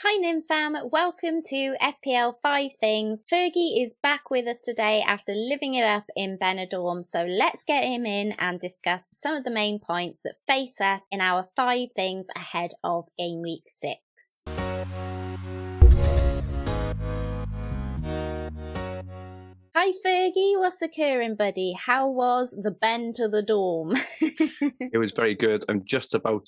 Hi Nymfam, welcome to FPL 5 Things. Fergi is back with us today after living it up in Benidorm, so let's get him in and discuss some of the main points that face us in our 5 things ahead of Game Week 6. Hi Fergie, what's occurring, buddy? How was the Ben to the dorm? It was very good. I'm just about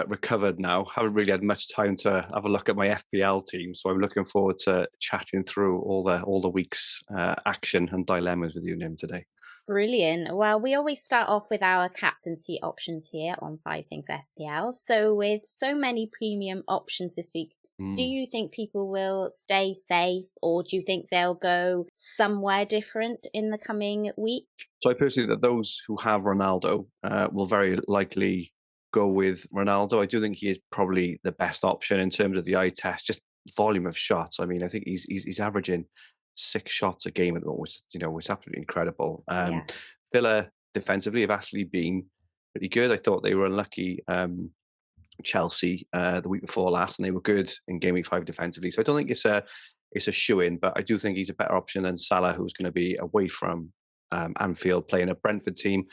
recovered now. Haven't really had much time to have a look at my FPL team, so I'm looking forward to chatting through all the week's action and dilemmas with you, Nim, today. Brilliant. Well, we always start off with our captaincy options here on 5 Things FPL. So with so many premium options this week, do you think people will stay safe, or do you think they'll go somewhere different in the coming week? So I personally think that those who have Ronaldo will very likely go with Ronaldo. I do think he is probably the best option in terms of the eye test, just volume of shots. I mean, I think he's averaging 6 shots a game at the moment, which is absolutely incredible. Yeah. Villa defensively have actually been pretty good. I thought they were unlucky. Chelsea the week before last, and they were good in Game Week 5 defensively. So I don't think it's a shoe-in, but I do think he's a better option than Salah, who's going to be away from Anfield playing a Brentford team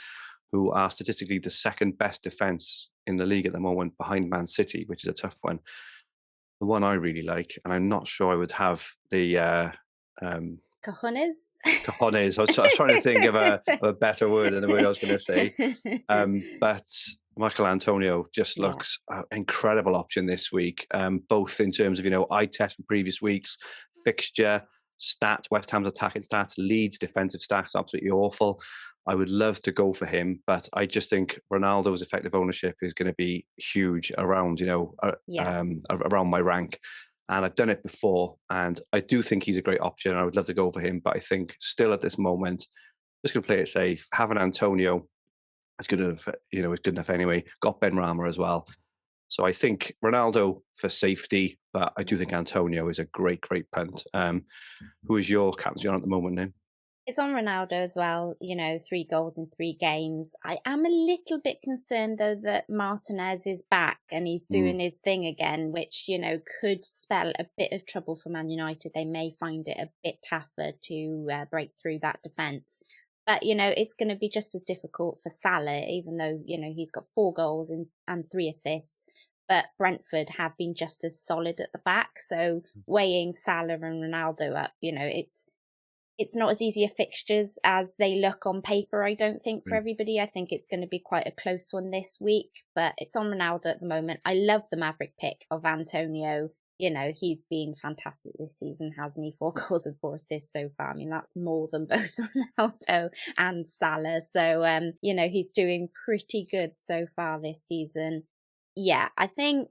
who are statistically the second best defence in the league at the moment behind Man City, which is a tough one. The one I really like, and I'm not sure I would have the Cojones? cojones. I was trying to think of a better word than the word I was going to say. But Michael Antonio just looks an incredible option this week, both in terms of, eye test from previous weeks, fixture, stats, West Ham's attacking stats, Leeds defensive stats, absolutely awful. I would love to go for him, but I just think Ronaldo's effective ownership is going to be huge around, around my rank. And I've done it before, and I do think he's a great option. I would love to go for him, but I think still at this moment, just going to play it safe. Having Antonio is good enough, is good enough anyway. Got Ben Rama as well. So I think Ronaldo for safety, but I do think Antonio is a great, great punt. Who is your captain at the moment, Nim? It's on Ronaldo as well, 3 goals in 3 games. I am a little bit concerned, though, that Martinez is back and he's doing his thing again, which, could spell a bit of trouble for Man United. They may find it a bit tougher to break through that defence. But, it's going to be just as difficult for Salah, even though, he's got 4 goals and 3 assists. But Brentford have been just as solid at the back. So weighing Salah and Ronaldo up, it's not as easy a fixtures as they look on paper, I don't think, for everybody. I think it's going to be quite a close one this week, but it's on Ronaldo at the moment. I love the Maverick pick of Antonio. He's been fantastic this season, hasn't he? 4 goals and 4 assists so far. I mean, that's more than both Ronaldo and Salah. So, he's doing pretty good so far this season. Yeah, I think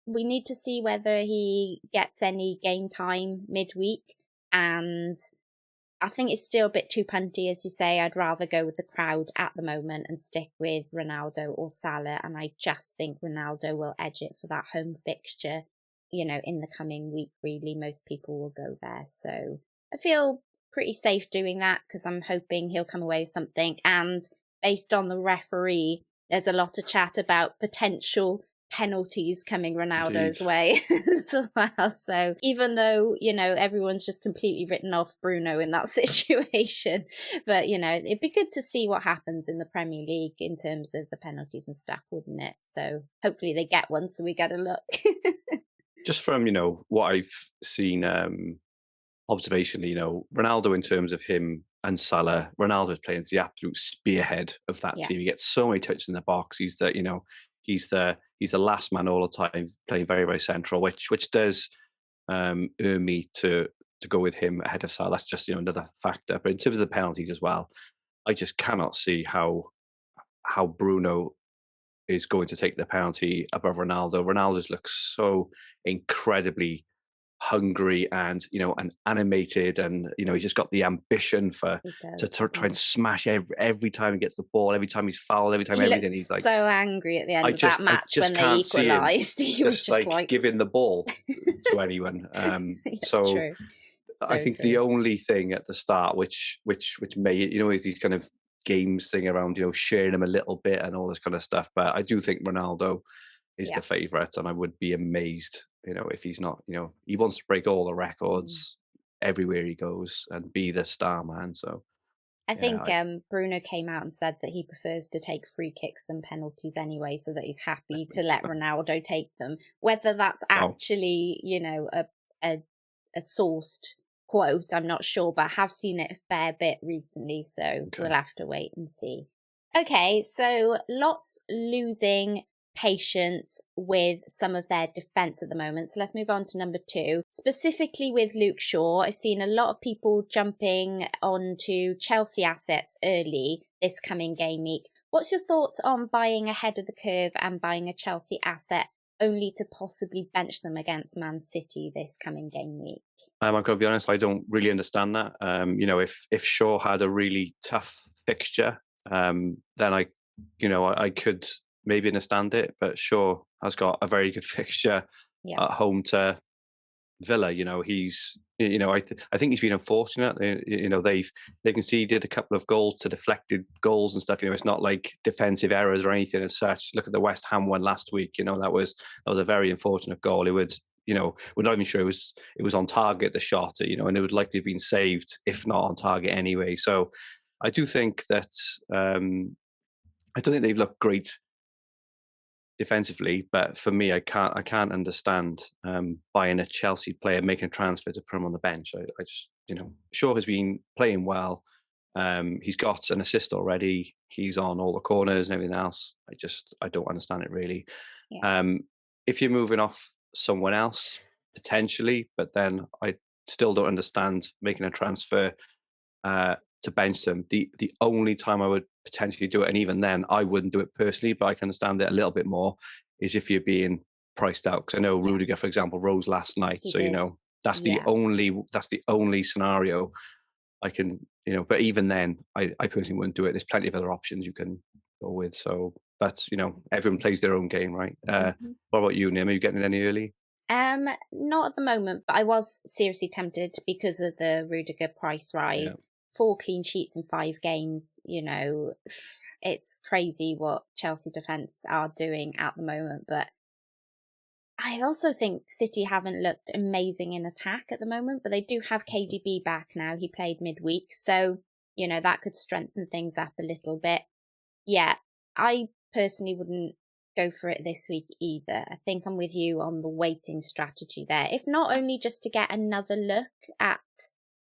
we need to see whether he gets any game time midweek, and I think it's still a bit too punty, as you say. I'd rather go with the crowd at the moment and stick with Ronaldo or Salah. And I just think Ronaldo will edge it for that home fixture, in the coming week, really. Most people will go there. So I feel pretty safe doing that because I'm hoping he'll come away with something. And based on the referee, there's a lot of chat about potential penalties coming Ronaldo's way as well. So even though, everyone's just completely written off Bruno in that situation, but, it'd be good to see what happens in the Premier League in terms of the penalties and stuff, wouldn't it? So hopefully they get one so we get a look. Just from, what I've seen observationally, Ronaldo in terms of him and Salah, Ronaldo's playing the absolute spearhead of that team. He gets so many touches in the box. He's the last man all the time, playing very, very central, which does earn me to go with him ahead of Salah. That's just another factor. But in terms of the penalties as well, I just cannot see how Bruno is going to take the penalty above Ronaldo. Ronaldo's looks so incredibly hungry and and animated, and he's just got the ambition to try and smash every time he gets the ball, every time he's fouled, every time everything. He's like so angry at the end of that match when they equalised. He was just like giving the ball to anyone. So I think the only thing at the start which may is these kind of games thing around sharing him a little bit and all this kind of stuff, but I do think Ronaldo is the favourite, and I would be amazed if he's not, he wants to break all the records everywhere he goes and be the star man. So I think Bruno came out and said that he prefers to take free kicks than penalties anyway, so that he's happy to let Ronaldo take them. Whether that's actually, a sourced quote, I'm not sure, but I have seen it a fair bit recently, so we'll have to wait and see. Okay, so lots losing patience with some of their defence at the moment. So let's move on to number 2. Specifically with Luke Shaw, I've seen a lot of people jumping onto Chelsea assets early this coming game week. What's your thoughts on buying ahead of the curve and buying a Chelsea asset only to possibly bench them against Man City this coming game week? I'm going to be honest, I don't really understand that. If Shaw had a really tough fixture, then I could maybe understand it, but Shaw has got a very good fixture at home to Villa. He's, I think he's been unfortunate. They conceded a couple of goals to deflected goals and stuff. It's not like defensive errors or anything as such. Look at the West Ham one last week. That was a very unfortunate goal. It would, we're not even sure it was on target, the shot. And it would likely have been saved if not on target anyway. So I do think that I don't think they've looked great defensively, but for me, I can't understand buying a Chelsea player, making a transfer to put him on the bench. I just, Shaw has been playing well. He's got an assist already. He's on all the corners and everything else. I don't understand it really. Yeah. If you're moving off someone else, potentially, but then I still don't understand making a transfer to bench them. The only time I would potentially do it, and even then I wouldn't do it personally, but I can understand it a little bit more, is if you're being priced out. Because I know Rudiger, for example, rose last night. He did. That's the only scenario I can, but even then I personally wouldn't do it. There's plenty of other options you can go with. So but everyone plays their own game, right? What about you, Nim? Are you getting any early? Not at the moment, but I was seriously tempted because of the Rudiger price rise. 4 clean sheets in 5 games, it's crazy what Chelsea defence are doing at the moment. But I also think City haven't looked amazing in attack at the moment, but they do have KDB back now. He played midweek, so, that could strengthen things up a little bit. Yeah, I personally wouldn't go for it this week either. I think I'm with you on the waiting strategy there. If not only just to get another look at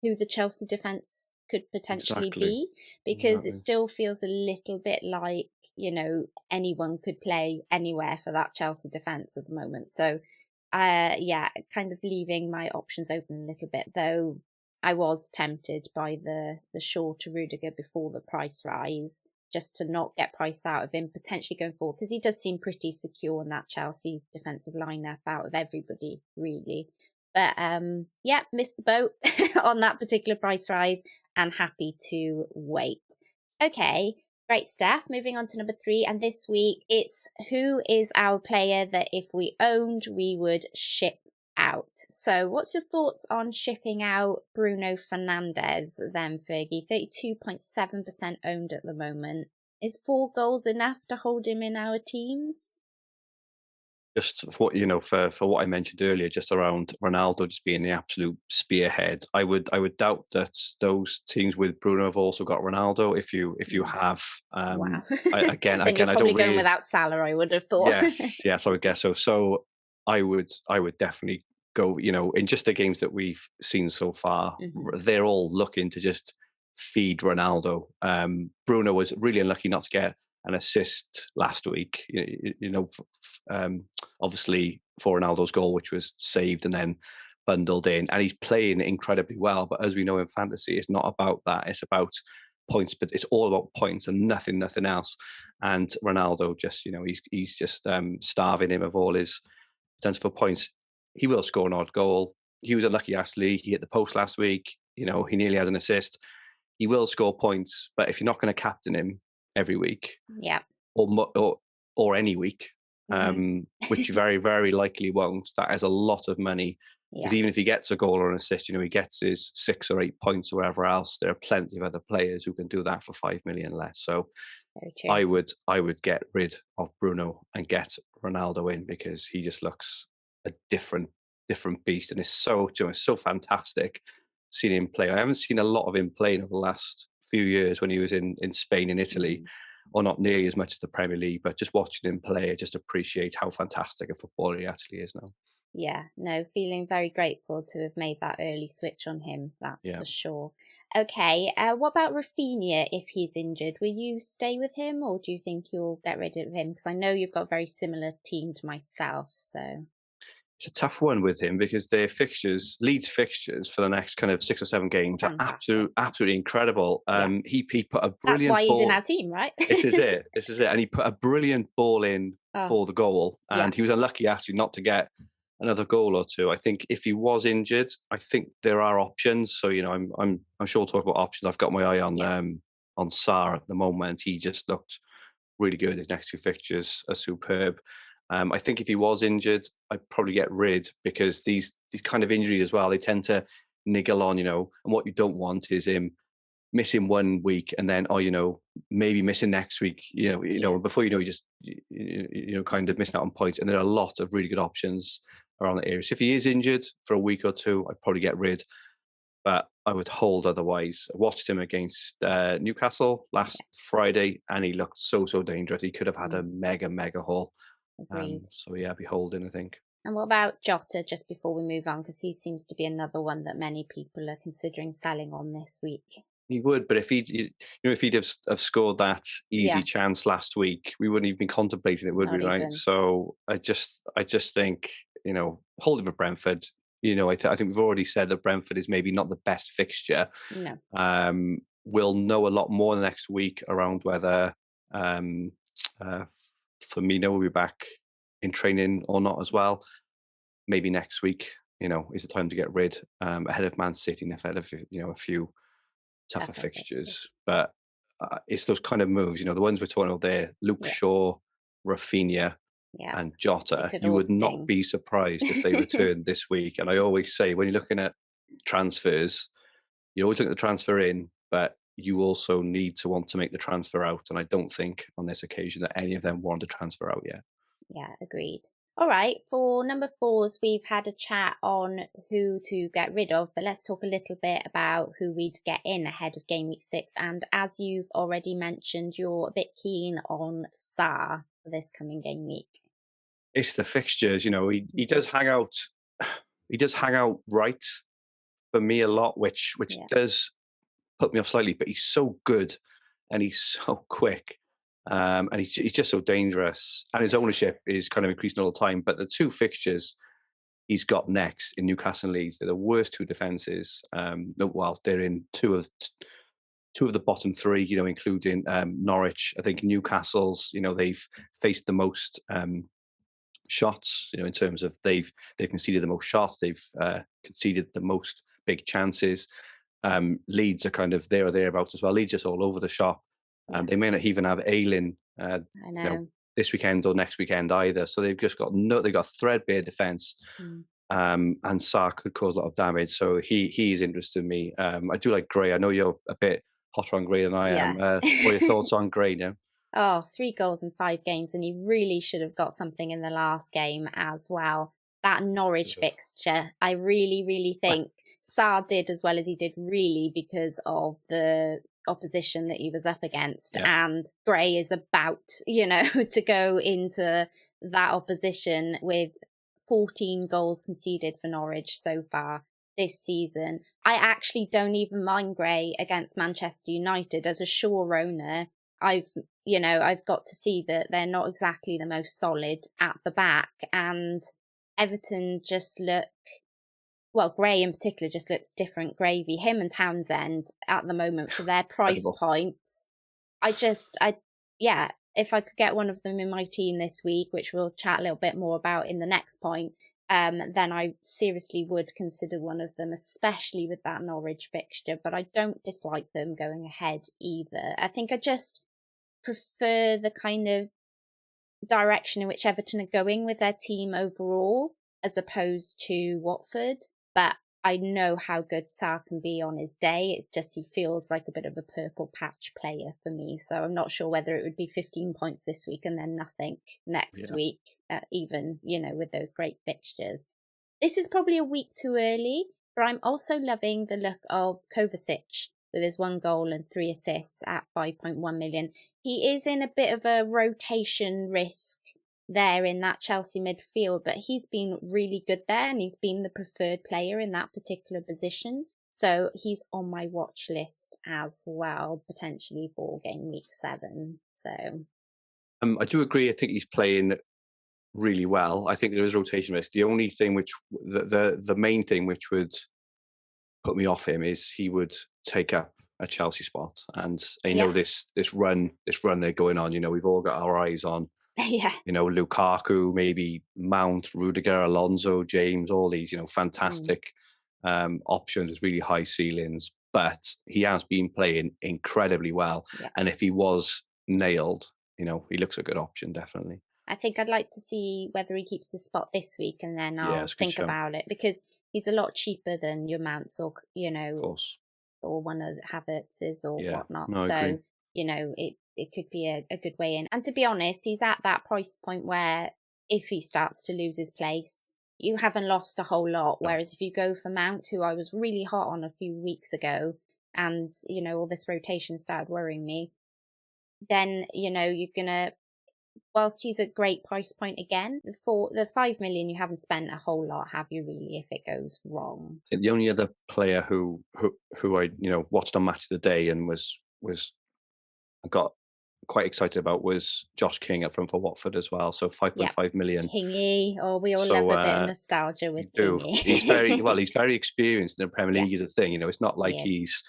who the Chelsea defence could potentially be, because it still feels a little bit like, anyone could play anywhere for that Chelsea defence at the moment. So, kind of leaving my options open a little bit, though I was tempted by the Shaw to Rudiger before the price rise, just to not get priced out of him potentially going forward, because he does seem pretty secure in that Chelsea defensive lineup out of everybody, really. But missed the boat on that particular price rise and happy to wait. Okay, great stuff. Moving on to number 3, and this week it's who is our player that if we owned, we would ship out. So what's your thoughts on shipping out Bruno Fernandes then, Fergie? 32.7% owned at the moment. Is 4 goals enough to hold him in our teams? Just for what for what I mentioned earlier, just around Ronaldo just being the absolute spearhead, I would doubt that those teams with Bruno have also got Ronaldo. If you have, wow. Again, I don't really, going without Salah, I would have thought. Yes, I would guess so. So I would definitely go. In just the games that we've seen so far, they're all looking to just feed Ronaldo. Bruno was really unlucky not to get an assist last week, obviously for Ronaldo's goal, which was saved and then bundled in, and he's playing incredibly well. But as we know in fantasy, it's not about that. It's about points, but it's all about points and nothing else. And Ronaldo just, he's just starving him of all his potential for points. He will score an odd goal. He was unlucky, actually. He hit the post last week. He nearly has an assist. He will score points, but if you're not going to captain him every week, or any week, which you very, very likely won't, that is a lot of money. Because even if he gets a goal or an assist, he gets his 6 or 8 points or wherever else. There are plenty of other players who can do that for 5 million less. So I would get rid of Bruno and get Ronaldo in, because he just looks a different beast, and it's so fantastic seeing him play. I haven't seen a lot of him playing over the last few years when he was in Spain and Italy, or not nearly as much as the Premier League, but just watching him play, I just appreciate how fantastic a footballer he actually is now. Yeah, no, feeling very grateful to have made that early switch on him, that's for sure. Okay, what about Rafinha if he's injured? Will you stay with him, or do you think you'll get rid of him? Because I know you've got a very similar team to myself, so... It's a tough one with him because their fixtures, Leeds fixtures for the next kind of 6 or 7 games are absolutely incredible. He put a brilliant That's why he's in our team, right? This is it. And he put a brilliant ball in for the goal, and he was unlucky actually not to get another goal or two. I think if he was injured, I think there are options. So I'm sure we'll talk about options. I've got my eye on Sarr at the moment. He just looked really good. His next 2 fixtures are superb. I think if he was injured, I'd probably get rid, because these kind of injuries as well, they tend to niggle on, and what you don't want is him missing 1 week and then, maybe missing next week, before you just, kind of missing out on points. And there are a lot of really good options around the area. So if he is injured for a week or two, I'd probably get rid, but I would hold otherwise. I watched him against Newcastle last Friday, and he looked so dangerous. He could have had a mega haul. Agreed. So yeah, be holding, I think. And what about Jota, just before we move on, because he seems to be another one that many people are considering selling on this week. He would, but if he'd have scored that easy chance last week, we wouldn't even be contemplating it, would we? Right? So I just think, holding for Brentford. I think we've already said that Brentford is maybe not the best fixture. No. We'll know a lot more next week around whether Firmino will be back in training or not as well. Maybe next week, is the time to get rid ahead of Man City and ahead of a few tougher fixtures. But it's those kind of moves, the ones we're talking about there: Luke Shaw, Rafinha, and Jota. You would not be surprised if they return this week. And I always say, when you're looking at transfers, you always look at the transfer in, but you also need to want to make the transfer out. And I don't think on this occasion that any of them want to transfer out yet. Yeah, agreed. All right, for number 4s, we've had a chat on who to get rid of, but let's talk a little bit about who we'd get in ahead of Game Week 6. And as you've already mentioned, you're a bit keen on Sarr for this coming game week. It's the fixtures, he does hang out. He does hang out right for me a lot, which does put me off slightly, but he's so good and he's so quick. And he's just so dangerous, and his ownership is kind of increasing all the time. But the 2 fixtures he's got next in Newcastle and Leeds, they're the worst 2 defences. They're in two of the bottom 3, including Norwich. I think Newcastle's, they've faced the most shots, in terms of they've conceded the most shots, they've conceded the most big chances. Leeds are kind of there or thereabouts as well. Leeds just all over the shop. They may not even have Aylin this weekend or next weekend either. So they've just got threadbare defence, and Sarr could cause a lot of damage. So he's interested in me. I do like Gray. I know you're a bit hotter on Gray than I am. What are your thoughts on Gray now? Oh, 3 goals in 5 games, and he really should have got something in the last game as well. That Norwich fixture, I really think Sarr did as well as he did, really because of the opposition that he was up against. And Gray is about, to go into that opposition with 14 goals conceded for Norwich so far this season. I actually don't even mind Gray against Manchester United. As a Shaw owner, I've got to see that they're not exactly the most solid at the back, and Everton just look, Gray in particular just looks different gravy. Him and Townsend at the moment for their price points. If I could get one of them in my team this week, which we'll chat a little bit more about in the next point, then I seriously would consider one of them, especially with that Norwich fixture. But I don't dislike them going ahead either. I think I just prefer the kind of direction in which Everton are going with their team overall, as opposed to Watford. But I know how good Sarr can be on his day. It's just he feels like a bit of a purple patch player for me. So I'm not sure whether it would be 15 points this week and then nothing next week, even, with those great fixtures. This is probably a week too early, but I'm also loving the look of Kovacic with his 1 goal and 3 assists at 5.1 million. He is in a bit of a rotation risk there in that Chelsea midfield, but he's been really good there and he's been the preferred player in that particular position. So he's on my watch list as well, potentially for game week 7. So I do agree. I think he's playing really well. I think there is rotation risk. The only thing which the main thing which would put me off him is he would take up a Chelsea spot. And I know this run they're going on, we've all got our eyes on Lukaku, maybe Mount, Rudiger, Alonso, James, all these, fantastic options with really high ceilings. But he has been playing incredibly well. Yeah. And if he was nailed, he looks a good option, definitely. I think I'd like to see whether he keeps the spot this week and then I'll think about it, because he's a lot cheaper than your Mounts or, of course, or one of the Havertz's or whatnot. No, so, it could be a good way in. And to be honest, he's at that price point where if he starts to lose his place, you haven't lost a whole lot. No. Whereas if you go for Mount, who I was really hot on a few weeks ago, and, all this rotation started worrying me, then, you're going to, whilst he's a great price point again, for the 5 million, you haven't spent a whole lot, have you really, if it goes wrong? The only other player who I, watched on Match of the Day and was got quite excited about was Josh King up front for Watford as well. So 5.5 million. Kingy. Oh, we all love a bit of nostalgia with Kingy. He's very experienced in the Premier League is a thing. It's not like he's,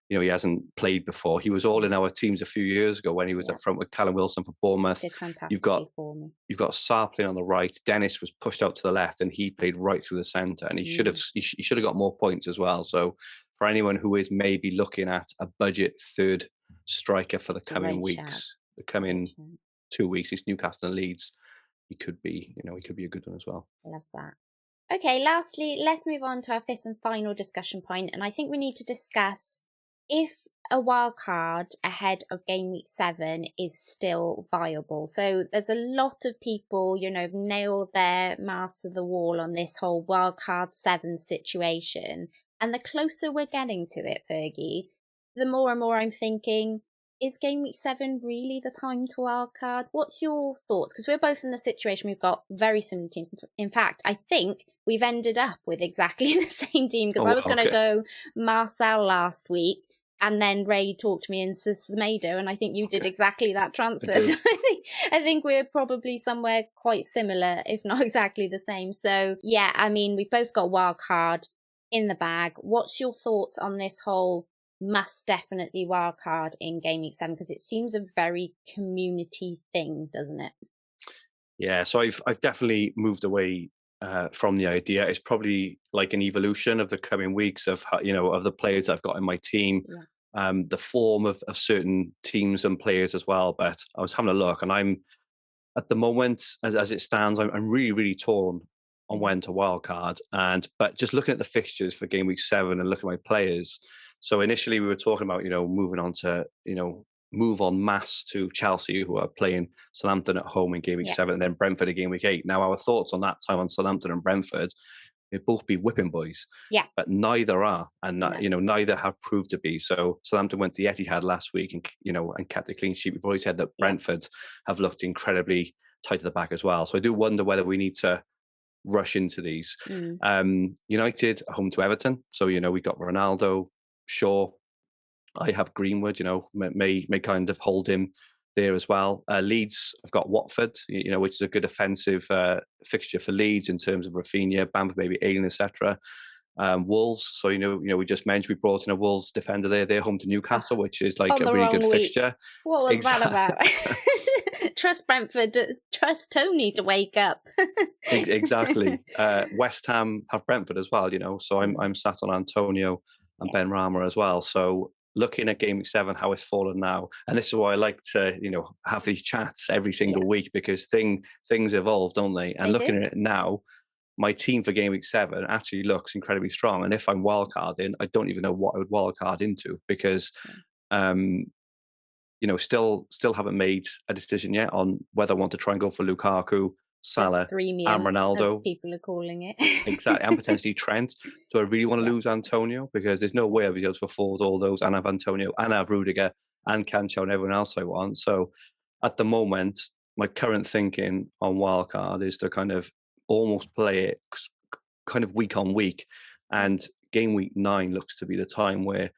he hasn't played before. He was all in our teams a few years ago when he was up front with Callum Wilson for Bournemouth. Did fantastically for me. You've got Sarr playing on the right. Dennis was pushed out to the left and he played right through the centre, and he should have got more points as well. So for anyone who is maybe looking at a budget third striker for the coming weeks, the coming 2 weeks, it's Newcastle and Leeds, he could be a good one as well. Love that. Okay, lastly, let's move on to our 5th and final discussion point, and I think we need to discuss if a wild card ahead of game week 7 is still viable. So there's a lot of people, have nailed their mask to the wall on this whole wild card 7 situation. And the closer we're getting to it, Fergie, the more and more I'm thinking, is game week 7 really the time to wildcard? What's your thoughts? Because we're both in the situation, we've got very similar teams. In fact, I think we've ended up with exactly the same team, because I was going to go Marcel last week, and then Ray talked me into Semedo, and I think you did exactly that transfer. So I think we're probably somewhere quite similar, if not exactly the same. So we've both got wildcard in the bag. What's your thoughts on this whole must definitely wildcard in game week 7, because it seems a very community thing, doesn't it? Yeah, so I've definitely moved away from the idea. It's probably like an evolution of the coming weeks of of the players I've got in my team, the form of certain teams and players as well. But I was having a look, and I'm at the moment, as it stands, I'm really, really torn on when to wildcard. But just looking at the fixtures for game week 7 and looking at my players. So initially we were talking about, moving on to, move on mass to Chelsea, who are playing Southampton at home in game week 7 and then Brentford in game week 8. Now, our thoughts on that time on Southampton and Brentford, they'd both be whipping boys. Yeah. But neither are. And, neither have proved to be. So Southampton went to the Etihad last week and, and kept a clean sheet. We've always said that Brentford have looked incredibly tight at the back as well. So I do wonder whether we need to rush into these. United home to Everton. So, we got Ronaldo, Shaw. I have Greenwood, may kind of hold him there as well. Leeds, I've got Watford, which is a good offensive fixture for Leeds in terms of Rafinha, Bamford, maybe Ailing, etc. Wolves, so we just mentioned we brought in a Wolves defender there. They're home to Newcastle, which is like a really good fixture. What was that about? Trust Brentford, trust Tony to wake up. Exactly. West Ham have Brentford as well, so I'm sat on Antonio and Ben Rama as well. So looking at game week 7, how it's fallen now, and this is why I like to have these chats every single week, because things evolve, don't they? And looking at it now, my team for game week 7 actually looks incredibly strong. And if I'm wildcarding, I don't even know what I would wildcard into, because still haven't made a decision yet on whether I want to try and go for Lukaku, Salah, and Ronaldo, as people are calling it. Exactly, and potentially Trent. Do I really want to lose Antonio? Because there's no way I'll be able to afford all those and have Antonio and have Rudiger and Cancho and everyone else I want. So at the moment, my current thinking on wildcard is to kind of almost play it kind of week on week. And game week 9 looks to be the time where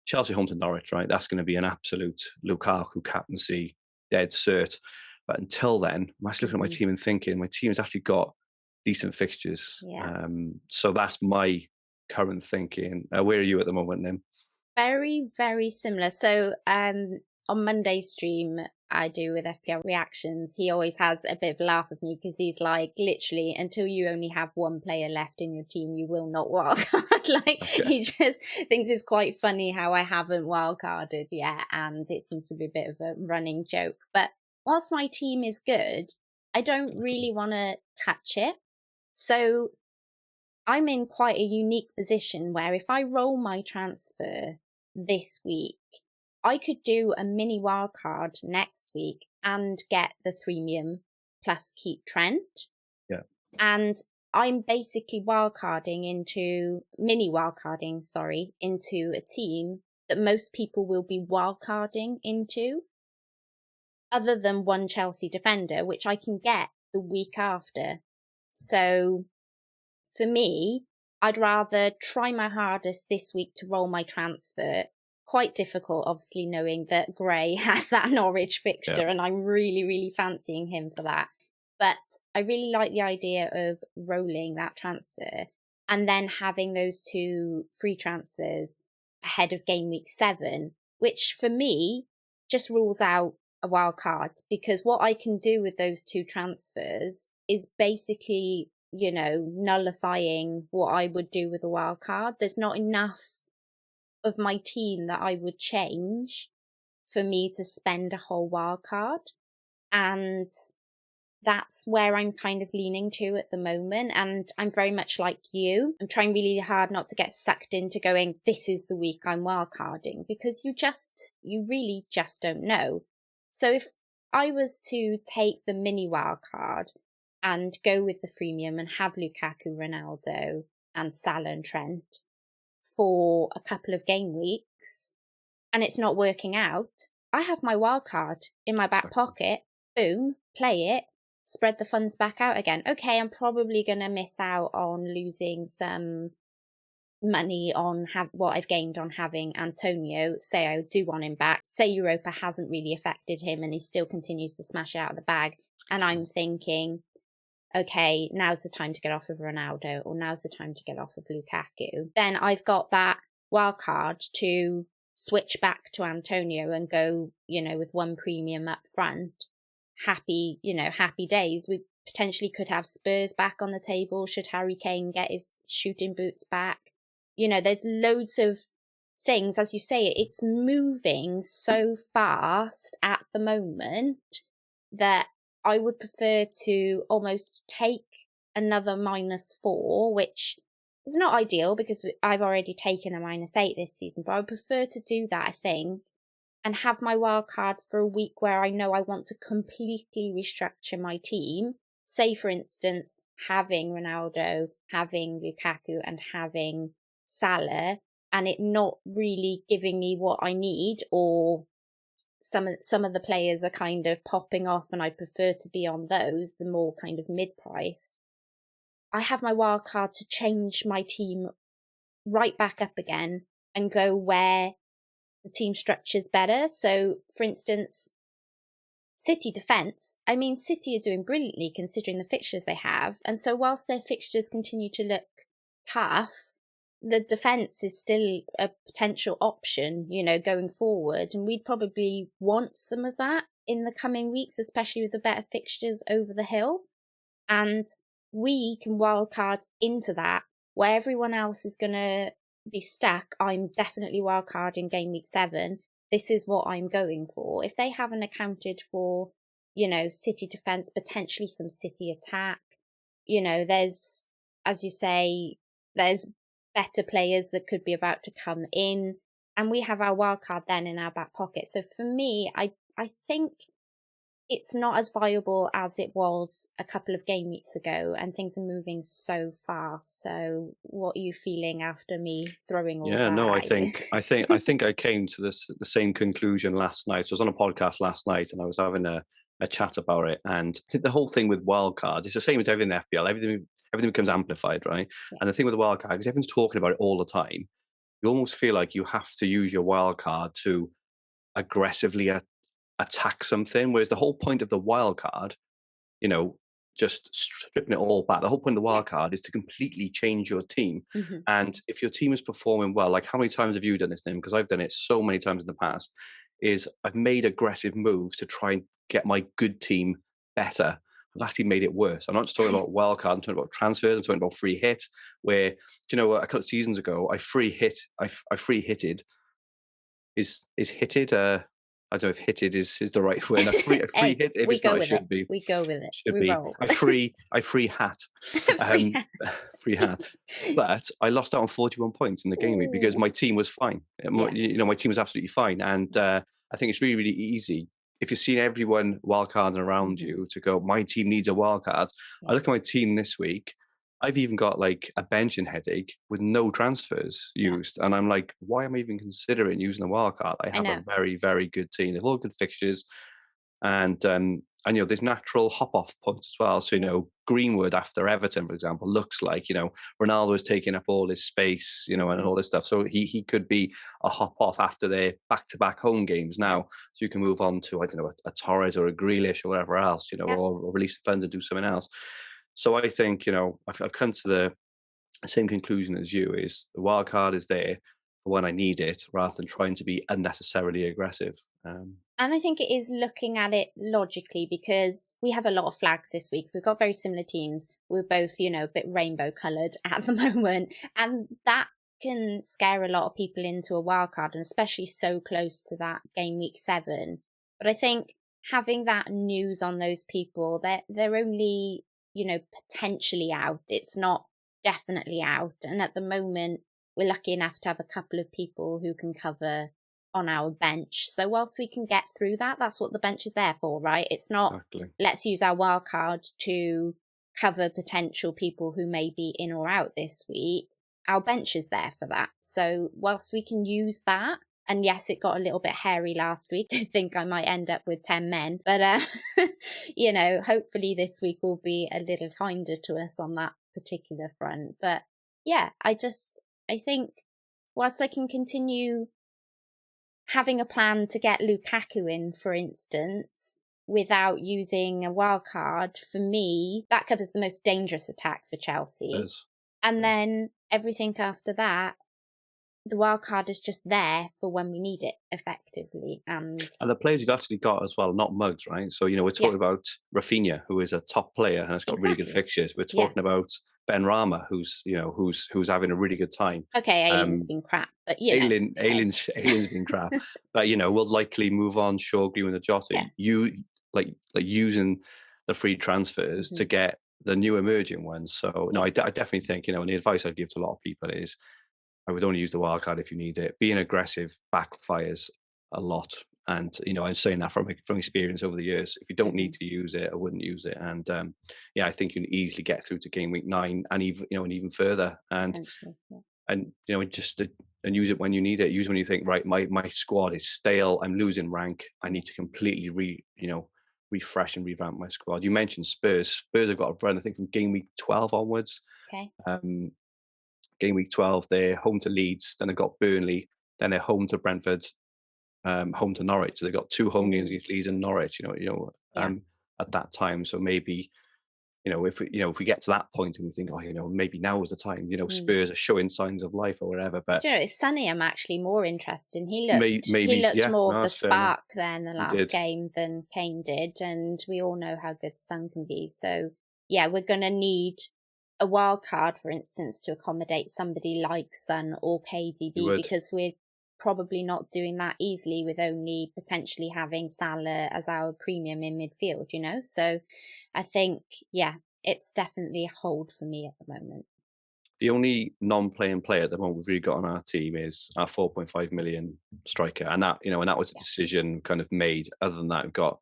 Chelsea home to Norwich, right? That's going to be an absolute Lukaku captaincy, dead cert. But until then, I'm actually looking at my team and thinking my team has actually got decent fixtures. So that's my current thinking. Where are you at the moment, Nim? Very, very similar. So on Monday's stream I do with FPL Reactions, he always has a bit of a laugh with me because he's like, literally, until you only have one player left in your team, you will not wildcard. He just thinks it's quite funny how I haven't wildcarded yet, and it seems to be a bit of a running joke. But whilst my team is good, I don't really want to touch it. So I'm in quite a unique position where if I roll my transfer this week, I could do a mini wildcard next week and get the freemium plus keep Trent. Yeah. And I'm basically mini wildcarding into a team that most people will be wildcarding into, other than one Chelsea defender, which I can get the week after. So for me, I'd rather try my hardest this week to roll my transfer. Quite difficult, obviously, knowing that Gray has that Norwich fixture, and I'm really, really fancying him for that. But I really like the idea of rolling that transfer and then having those 2 free transfers ahead of game week 7, which for me just rules out a wild card, because what I can do with those 2 transfers is basically, nullifying what I would do with a wild card. There's not enough of my team that I would change for me to spend a whole wild card. And that's where I'm kind of leaning to at the moment. And I'm very much like you. I'm trying really hard not to get sucked into going, this is the week I'm wildcarding, because you really just don't know. So if I was to take the mini wildcard and go with the freemium and have Lukaku, Ronaldo and Salah and Trent for a couple of game weeks and it's not working out, I have my wildcard in my back pocket. Boom, play it, spread the funds back out again. Okay, I'm probably going to miss out on losing some money on what I've gained on having Antonio. Say I do want him back. Say Europa hasn't really affected him and he still continues to smash it out of the bag. And I'm thinking, okay, now's the time to get off of Ronaldo, or now's the time to get off of Lukaku. Then I've got that wild card to switch back to Antonio and go, with one premium up front. Happy days. We potentially could have Spurs back on the table should Harry Kane get his shooting boots back. There's loads of things, as you say, it's moving so fast at the moment that I would prefer to almost take another -4, which is not ideal because I've already taken a -8 this season, but I would prefer to do that, I think, and have my wild card for a week where I know I want to completely restructure my team. Say, for instance, having Ronaldo, having Lukaku and having Salah, and it not really giving me what I need, or some of the players are kind of popping off and I prefer to be on those, the more kind of mid-priced. I have my wild card to change my team right back up again and go where the team structure's better. So, for instance, City defence, City are doing brilliantly considering the fixtures they have. And so whilst their fixtures continue to look tough, the defence is still a potential option, going forward. And we'd probably want some of that in the coming weeks, especially with the better fixtures over the hill. And we can wildcard into that, where everyone else is going to be stuck. I'm definitely wildcarding game week 7. This is what I'm going for. If they haven't accounted for, City defence, potentially some City attack, there's as you say, there's better players that could be about to come in, and we have our wildcard then in our back pocket. So for me, I think it's not as viable as it was a couple of game weeks ago, and things are moving so fast. So what are you feeling after me throwing all that no, at you? I think I came to the same conclusion last night. So I was on a podcast last night and I was having a chat about it, and I think the whole thing with wildcards, it's the same as everything in FPL. Everything becomes amplified, right? Yeah. And the thing with the wildcard, because everyone's talking about it all the time, you almost feel like you have to use your wildcard to aggressively attack something. Whereas the whole point of the wildcard, just stripping it all back, the whole point of the wildcard is to completely change your team. Mm-hmm. And if your team is performing well, like how many times have you done this, Nim? Because I've done it so many times in the past, is I've made aggressive moves to try and get my good team better. I've actually made it worse. I'm not just talking about wildcard, I'm talking about transfers, I'm talking about free hit, where, do you know what, a couple of seasons ago, I free hitted. Is hitted? I don't know if hitted is the right word. A free hit. If it's not, it should be. We go with it. Should we be. roll. I free hat. Free hat. Free hat. But I lost out on 41 points in the game week because my team was fine. My team was absolutely fine. And I think it's really, really easy if you're seeing everyone wildcarding around you to go, my team needs a wildcard. I look at my team this week. I've even got like a benching headache with no transfers used. And I'm like, why am I even considering using a wildcard? I have a very, very good team. They've all good fixtures. And there's natural hop-off points as well. So, Greenwood after Everton, for example, looks like, Ronaldo is taking up all his space, and all this stuff. So he could be a hop-off after their back-to-back home games now. So you can move on to, I don't know, a Torres or a Grealish or whatever else, or release the funds and do something else. So I think, I've come to the same conclusion as you, is the wild card is there for when I need it rather than trying to be unnecessarily aggressive. And I think it is looking at it logically, because we have a lot of flags this week. We've got very similar teams. We're both, a bit rainbow coloured at the moment. And that can scare a lot of people into a wild card, and especially so close to that game week 7. But I think having that news on those people, they're only, potentially out. It's not definitely out. And at the moment, we're lucky enough to have a couple of people who can cover on our bench. So whilst we can get through that, that's what the bench is there for, right? It's not, let's use our wild card to cover potential people who may be in or out this week. Our bench is there for that. So whilst we can use that, and yes, it got a little bit hairy last week. I think I might end up with 10 men. But, hopefully this week will be a little kinder to us on that particular front. But yeah, I think whilst I can continue having a plan to get Lukaku in, for instance, without using a wild card, for me, that covers the most dangerous attack for Chelsea. And then everything after that, the wild card is just there for when we need it, effectively. And the players you've actually got as well, not mugs, right? So, we're talking about Rafinha, who is a top player and has got really good fixtures. We're talking about Ben Rama, who's having a really good time. Okay, Aylin's been crap, but Aylin's been crap. But we'll likely move on Shaw, Greenwood, and Jota. You like using the free transfers to get the new emerging ones. So I definitely think, and the advice I'd give to a lot of people is, I would only use the wildcard if you need it. Being aggressive backfires a lot. And, I'm saying that from experience over the years. If you don't need to use it, I wouldn't use it. And I think you can easily get through to game week 9 and even further. And just and use it when you need it. Use it when you think, right, my squad is stale. I'm losing rank. I need to completely refresh and revamp my squad. You mentioned Spurs. Spurs have got a run, I think, from game week 12 onwards. Okay. Game week 12, they're home to Leeds, then they've got Burnley, then they're home to Brentford, home to Norwich. So they've got 2 home games against Leeds and Norwich, at that time. So maybe, if we get to that point and we think, maybe now is the time, Spurs are showing signs of life or whatever. But it's Sonny I'm actually more interested in. He looked more of the spark there in the last game than Kane did. And we all know how good Son can be. So yeah, we're going to need a wild card, for instance, to accommodate somebody like Son or KDB, because we're probably not doing that easily with only potentially having Salah as our premium in midfield, So I think, it's definitely a hold for me at the moment. The only non-playing player at the moment we've really got on our team is our 4.5 million striker, and that was a decision kind of made. Other than that, we've got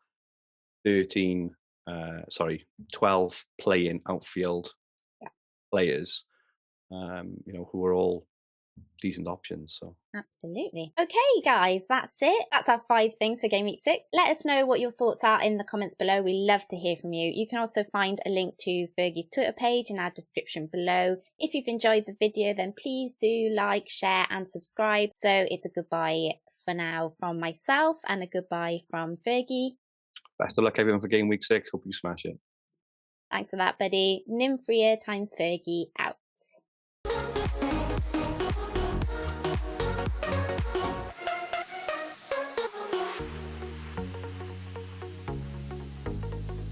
12 playing outfield players, who are all decent options. So absolutely. Okay, guys, that's it. That's our 5 things for Game Week 6. Let us know what your thoughts are in the comments below. We love to hear from you. You can also find a link to Fergie's Twitter page in our description below. If you've enjoyed the video, then please do like, share and subscribe. So it's a goodbye for now from myself and a goodbye from Fergie. Best of luck everyone for Game Week 6. Hope you smash it. Thanks for that, buddy. Nymfria times Fergie out.